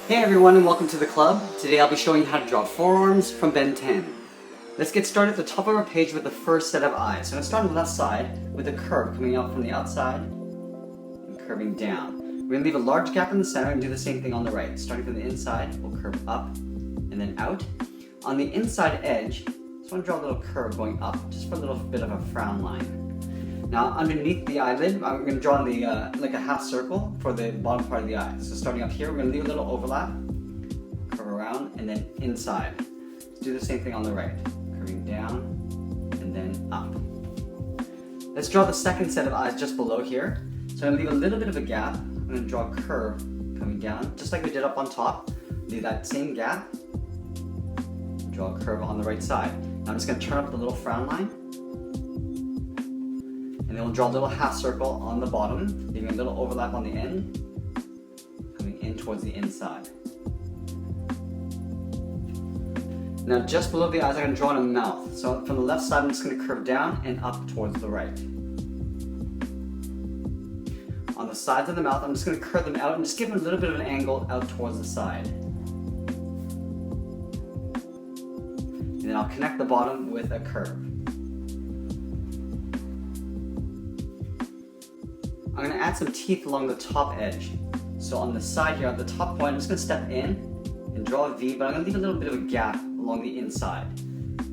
Hey everyone and welcome to the club. Today I'll be showing you how to draw forearms from Ben 10. Let's get started at the top of our page with the first set of eyes. So I'm going to start on the left side with a curve coming out from the outside and curving down. We're going to leave a large gap in the center and do the same thing on the right. Starting from the inside, we'll curve up and then out. On the inside edge, I just want to draw a little curve going up, just for a little bit of a frown line. Now underneath the eyelid, I'm going to draw like a half circle for the bottom part of the eye. So starting up here, we're going to leave a little overlap, curve around, and then inside. Let's do the same thing on the right, curving down and then up. Let's draw the second set of eyes just below here. So I'm going to leave a little bit of a gap. I'm going to draw a curve coming down, just like we did up on top. Leave that same gap, draw a curve on the right side. Now I'm just going to turn up the little frown line. And then we'll draw a little half circle on the bottom, leaving a little overlap on the end, coming in towards the inside. Now just below the eyes, I'm going to draw in a mouth. So from the left side, I'm just going to curve down and up towards the right. On the sides of the mouth, I'm just going to curve them out and just give them a little bit of an angle out towards the side. And then I'll connect the bottom with a curve. I'm going to add some teeth along the top edge. So on the side here, at the top point, I'm just going to step in and draw a V, but I'm going to leave a little bit of a gap along the inside.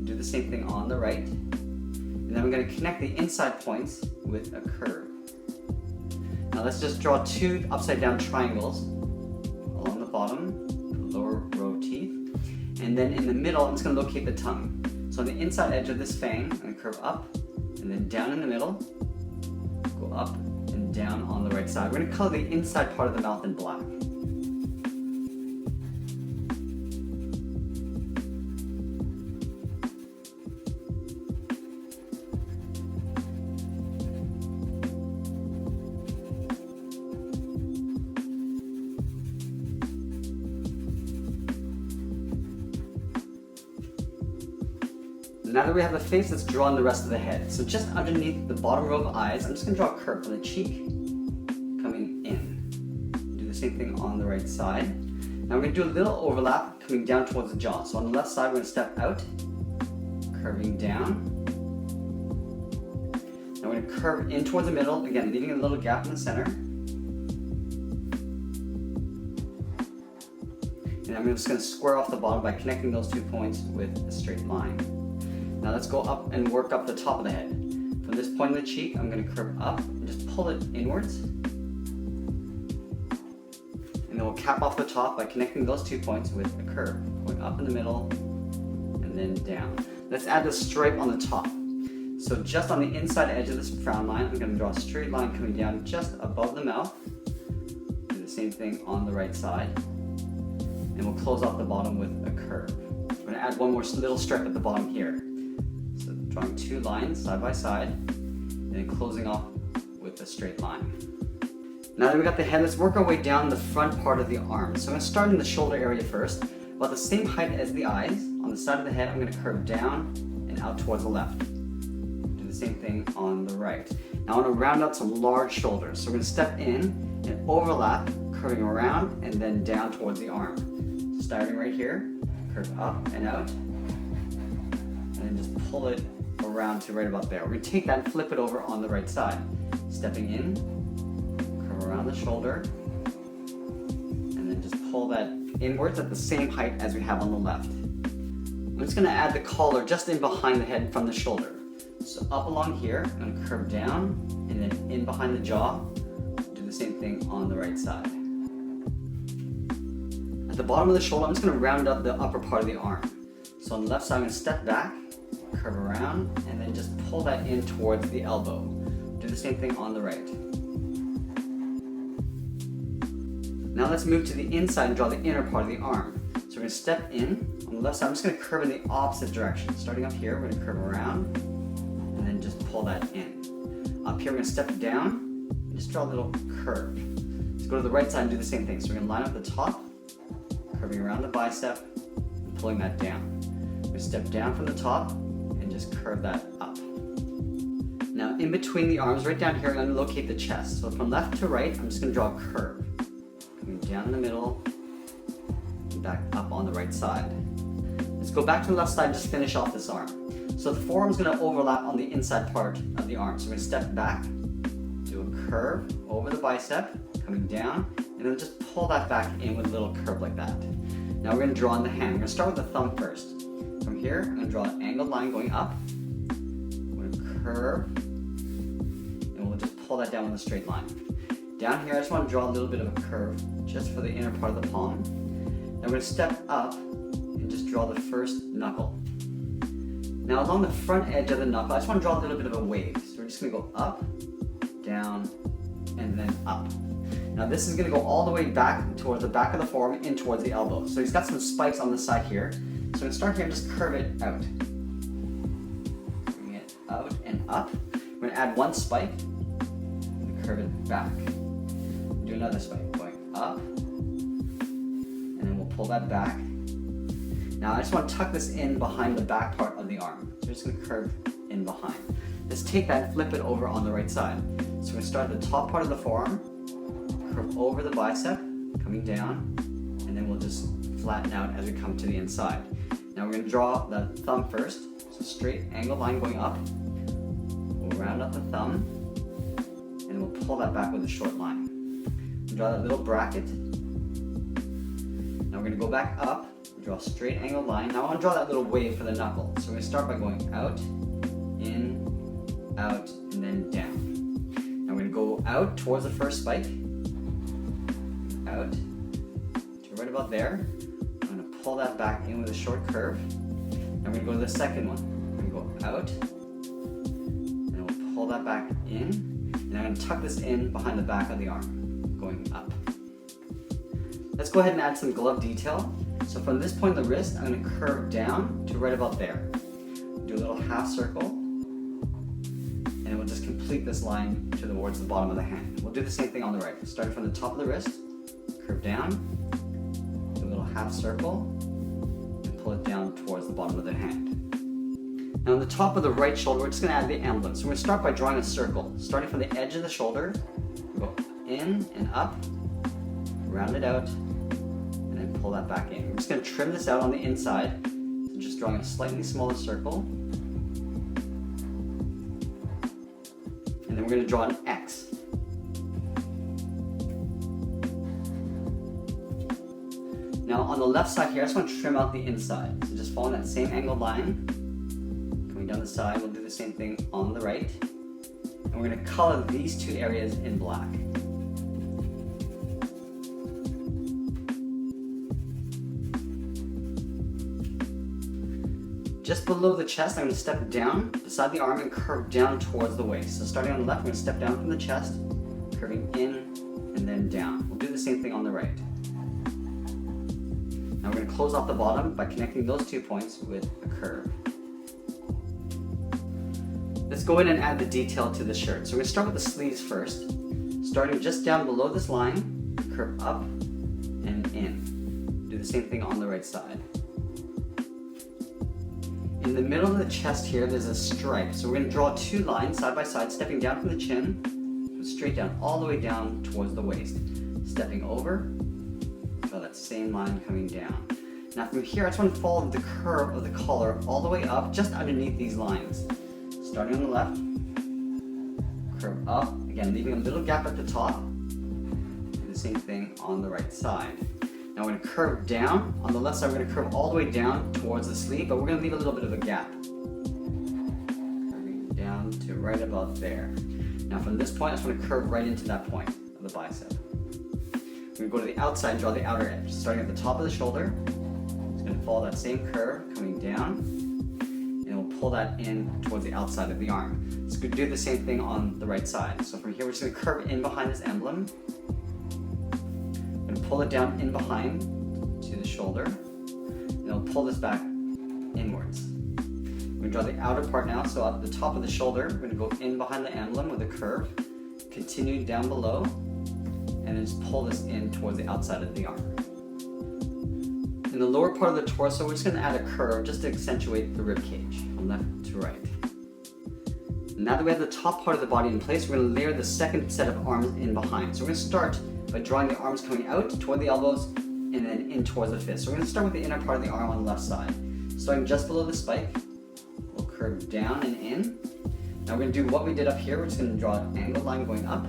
Do the same thing on the right. And then I'm going to connect the inside points with a curve. Now let's just draw two upside down triangles along the bottom, the lower row of teeth. And then in the middle, I'm just going to locate the tongue. So on the inside edge of this fang, I'm going to curve up and then down in the middle, go up and down on the right side. We're going to color the inside part of the mouth in black. Now that we have the face, let's draw in the rest of the head. So just underneath the bottom row of eyes, I'm just going to draw a curve from the cheek coming in. Do the same thing on the right side. Now we're going to do a little overlap coming down towards the jaw. So on the left side, we're going to step out, curving down. Now we're going to curve in towards the middle, again leaving a little gap in the center. And I'm just going to square off the bottom by connecting those 2 points with a straight line. Now let's go up and work up the top of the head. From this point of the cheek, I'm going to curve up and just pull it inwards. And then we'll cap off the top by connecting those 2 points with a curve, going up in the middle and then down. Let's add the stripe on the top. So just on the inside edge of this frown line, I'm going to draw a straight line coming down just above the mouth. Do the same thing on the right side. And we'll close off the bottom with a curve. We're going to add one more little stripe at the bottom here. Drawing 2 lines side by side, and then closing off with a straight line. Now that we got the head, let's work our way down the front part of the arm. So I'm going to start in the shoulder area first, about the same height as the eyes. On the side of the head, I'm going to curve down and out towards the left. Do the same thing on the right. Now I want to round out some large shoulders. So we're going to step in and overlap, curving around and then down towards the arm. So starting right here, curve up and out, and then just pull it around to right about there. We're going to take that and flip it over on the right side. Stepping in, curve around the shoulder, and then just pull that inwards at the same height as we have on the left. I'm just going to add the collar just in behind the head from the shoulder. So up along here, I'm going to curve down, and then in behind the jaw, do the same thing on the right side. At the bottom of the shoulder, I'm just going to round up the upper part of the arm. So on the left side, I'm going to step back, curve around, and then just pull that in towards the elbow. Do the same thing on the right. Now let's move to the inside and draw the inner part of the arm. So we're going to step in. On the left side, I'm just going to curve in the opposite direction. Starting up here, we're going to curve around, and then just pull that in. Up here, we're going to step down, and just draw a little curve. Let's go to the right side and do the same thing. So we're going to line up the top, curving around the bicep, and pulling that down. We're going to step down from the top, and just curve that up. Now in between the arms, right down here, I'm going to locate the chest. So from left to right, I'm just going to draw a curve. Coming down in the middle, and back up on the right side. Let's go back to the left side and just finish off this arm. So the forearm's going to overlap on the inside part of the arm. So we're going to step back, do a curve over the bicep, coming down, and then just pull that back in with a little curve like that. Now we're going to draw on the hand. We're going to start with the thumb first. From here, I'm going to draw an angled line going up. I'm going to curve, and we'll just pull that down with a straight line. Down here, I just want to draw a little bit of a curve, just for the inner part of the palm. Now we're going to step up and just draw the first knuckle. Now along the front edge of the knuckle, I just want to draw a little bit of a wave. So we're just going to go up, down, and then up. Now this is going to go all the way back towards the back of the forearm in towards the elbow. So he's got some spikes on the side here. So I'm going to start here and just curve it out. Bring it out and up. I'm going to add one spike and curve it back. Do another spike going up, and then we'll pull that back. Now I just want to tuck this in behind the back part of the arm. So we're just going to curve in behind. Let's take that and flip it over on the right side. So we're going to start at the top part of the forearm, curve over the bicep, coming down, and then we'll just flatten out as we come to the inside. Now we're going to draw the thumb first. So straight angled line going up. We'll round up the thumb, and then we'll pull that back with a short line. Draw that little bracket. Now we're going to go back up, draw a straight angled line. Now I want to draw that little wave for the knuckle. So we're going to start by going out, in, out, and then down. Now we're going to go out towards the first spike, out to right about there. I'm going to pull that back in with a short curve. Now we're going to go to the second one. We're going to go out, and we'll pull that back in, and I'm going to tuck this in behind the back of the arm, going up. Let's go ahead and add some glove detail. So from this point of the wrist, I'm going to curve down to right about there. Do a little half circle, and we'll just complete this line towards the bottom of the hand. We'll do the same thing on the right. Starting from the top of the wrist, curve down, do a little half circle, and pull it down towards the bottom of the hand. Now on the top of the right shoulder, we're just going to add the emblem. So we're going to start by drawing a circle. Starting from the edge of the shoulder, go in and up, round it out, and then pull that back in. We're just going to trim this out on the inside, so just drawing a slightly smaller circle. And then we're going to draw an X. Now on the left side here, I just want to trim out the inside. So just following that same angled line, coming down the side, we'll do the same thing on the right. And we're going to color these two areas in black. Just below the chest, I'm going to step down beside the arm and curve down towards the waist. So starting on the left, we're going to step down from the chest, curving in and then down. We'll do the same thing on the right. Now we're going to close off the bottom by connecting those 2 points with a curve. Let's go in and add the detail to the shirt. So we're going to start with the sleeves first. Starting just down below this line, curve up and in. Do the same thing on the right side. In the middle of the chest here, there's a stripe. So we're going to draw 2 lines side by side, stepping down from the chin, straight down, all the way down towards the waist. Stepping over, draw that same line coming down. Now from here, I just want to follow the curve of the collar all the way up, just underneath these lines. Starting on the left, curve up, again leaving a little gap at the top. Do the same thing on the right side. Now we're going to curve down. On the left side, we're going to curve all the way down towards the sleeve, but we're going to leave a little bit of a gap. Curving down to right about there. Now from this point, I just want to curve right into that point of the bicep. We're going to go to the outside and draw the outer edge. Starting at the top of the shoulder, it's going to follow that same curve, coming down, and we'll pull that in towards the outside of the arm. So we're going to do the same thing on the right side. So from here, we're just going to curve in behind this emblem, pull it down in behind to the shoulder, and we'll pull this back inwards. We're going to draw the outer part now, so at the top of the shoulder, we're going to go in behind the emblem with a curve, continue down below, and then just pull this in towards the outside of the arm. In the lower part of the torso, we're just going to add a curve just to accentuate the rib cage from left to right. Now that we have the top part of the body in place, we're going to layer the second set of arms in behind. So we're going to start by drawing the arms coming out toward the elbows, and then in towards the fist. So we're going to start with the inner part of the arm on the left side. Starting just below the spike, we'll curve down and in. Now we're going to do what we did up here. We're just going to draw an angled line going up,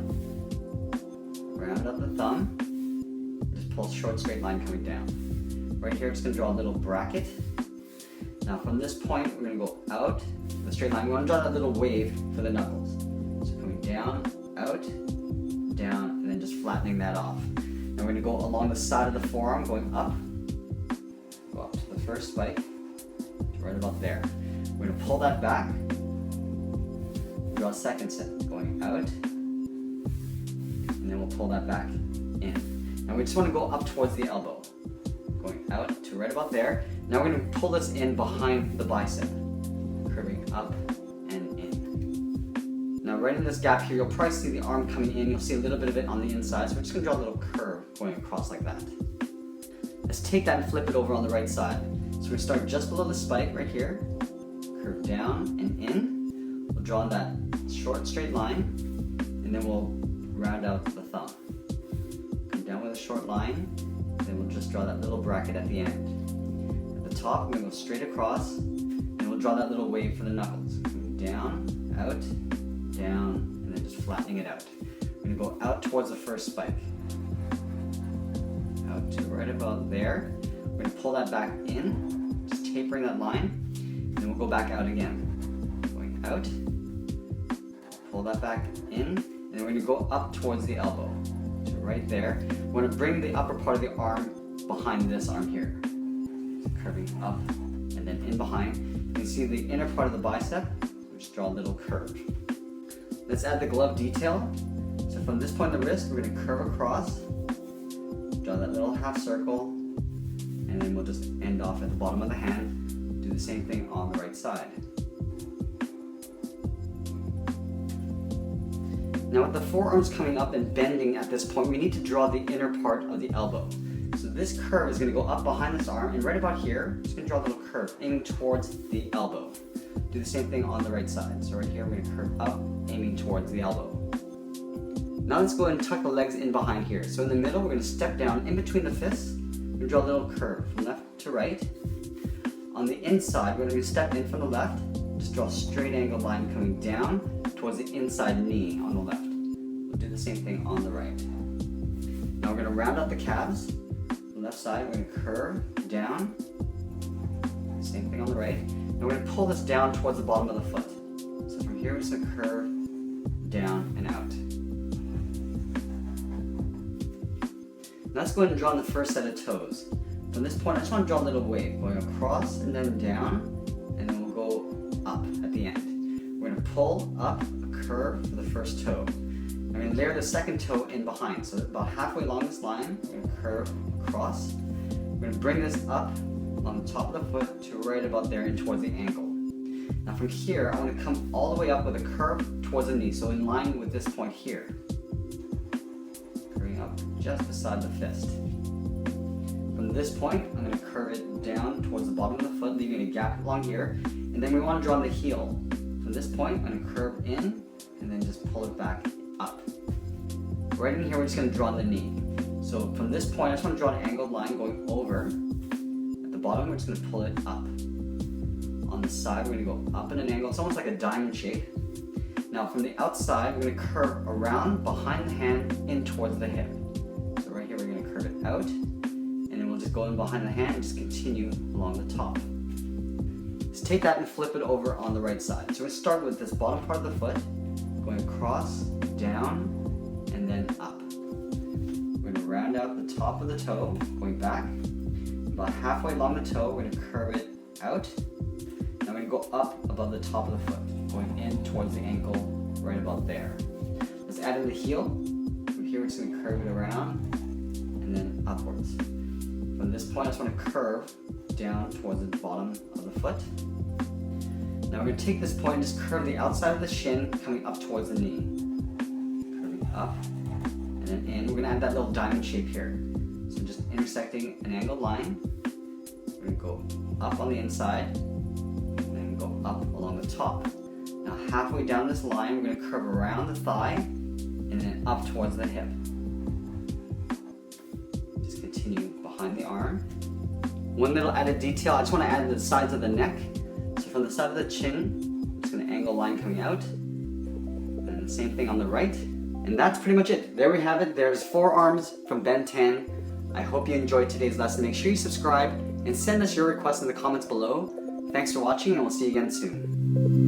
round up the thumb, just pull a short straight line coming down. Right here, just going to draw a little bracket. Now from this point, we're going to go out the straight line. We want to draw that little wave for the knuckles. So coming down, out, down, and then just flattening that off. Now we're going to go along the side of the forearm, going up, go up to the first spike, right about there. We're going to pull that back, draw a second set, going out, and then we'll pull that back in. Now we just want to go up towards the elbow, going out to right about there. Now we're going to pull this in behind the bicep, curving up and in. Now right in this gap here, you'll probably see the arm coming in. You'll see a little bit of it on the inside, so we're just going to draw a little curve going across like that. Let's take that and flip it over on the right side. So we start just below the spike right here, curve down and in. We'll draw that short straight line, and then we'll round out the thumb. Come down with a short line, then we'll just draw that little bracket at the end. At the top, we're going to go straight across, and we'll draw that little wave for the knuckles. Coming down, out, down, and then just flattening it out. We're going to go out towards the first spike. Out to right about there. We're going to pull that back in, just tapering that line, and then we'll go back out again. Going out, pull that back in, and then we're going to go up towards the elbow. To right there. We want to bring the upper part of the arm behind this arm here. So curving up and then in behind. You can see the inner part of the bicep. We just draw a little curve. Let's add the glove detail. So from this point on the wrist, we're going to curve across, draw that little half circle, and then we'll just end off at the bottom of the hand. Do the same thing on the right side. Now with the forearms coming up and bending at this point, we need to draw the inner part of the elbow. So this curve is going to go up behind this arm, and right about here, just going to draw a little curve aiming towards the elbow. Do the same thing on the right side. So right here, we're going to curve up, aiming towards the elbow. Now let's go ahead and tuck the legs in behind here. So in the middle, we're going to step down in between the fists. We're going to draw a little curve from left to right. On the inside, we're going to step in from the left. Just draw a straight angled line coming down towards the inside knee on the left. We'll do the same thing on the right. Now we're going to round out the calves. On the left side, we're going to curve down. Same thing on the right. And we're going to pull this down towards the bottom of the foot. So from here, we're just going to curve down and out. Now let's go ahead and draw on the first set of toes. From this point, I just want to draw a little wave going across and then down, and then we'll go up at the end. We're going to pull up a curve for the first toe. I'm going to layer the second toe in behind. So about halfway along this line, we're going to curve across. We're going to bring this up on the top of the foot to right about there and towards the ankle. Now from here, I want to come all the way up with a curve towards the knee, so in line with this point here. Curving up just beside the fist. From this point, I'm going to curve it down towards the bottom of the foot, leaving a gap along here. And then we want to draw the heel. From this point, I'm going to curve in, and then just pull it back up. Right in here, we're just going to draw the knee. So from this point, I just want to draw an angled line going over. At the bottom, we're just going to pull it up. On the side, we're going to go up in an angle. It's almost like a diamond shape. Now from the outside, we're going to curve around behind the hand in towards the hip. So right here, we're going to curve it out. And then we'll just go in behind the hand and just continue along the top. Let's take that and flip it over on the right side. So we're going to start with this bottom part of the foot, going across, down, and then up. We're going to round out the top of the toe, going back. About halfway along the toe, we're going to curve it out. Now we're going to go up above the top of the foot, going in towards the ankle, right about there. Let's add in the heel. From here, we're just going to curve it around, and then upwards. From this point, I just want to curve down towards the bottom of the foot. Now we're going to take this point and just curve the outside of the shin, coming up towards the knee. Curving up, and then in. We're going to add that little diamond shape here. So just intersecting an angled line. We're going to go up on the inside, and then go up along the top. Now halfway down this line, we're going to curve around the thigh, and then up towards the hip. Just continue behind the arm. One little added detail, I just want to add the sides of the neck. So from the side of the chin, I'm just going to angle a line coming out. And the same thing on the right. And that's pretty much it. There we have it. There's 4 arms from Ben 10. I hope you enjoyed today's lesson. Make sure you subscribe and send us your requests in the comments below. Thanks for watching, and we'll see you again soon.